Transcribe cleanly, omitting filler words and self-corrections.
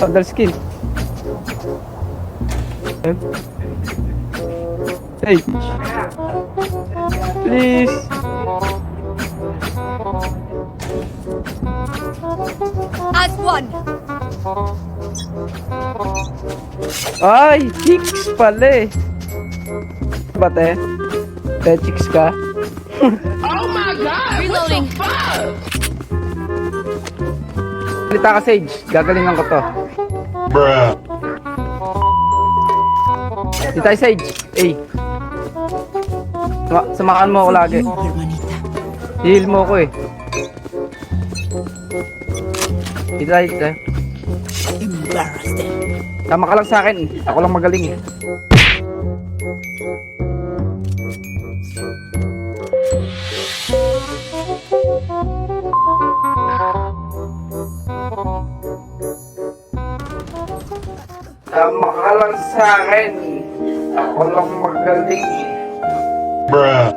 Other skill. Hey. Please. As one. Ay, chicks pala eh. Bate? Chicks ka? Reloading. Salita ka, Sage. Gagalingan ko to. Bruh. Di tayo, Sage. Ay. Samakan mo ako lagi. Heal mo ko eh. Di tayo, di tayo. Tama ka lang sa akin. Ako lang magaling eh. Tama ka lang sa akin. Ako lang magaling. Bruh.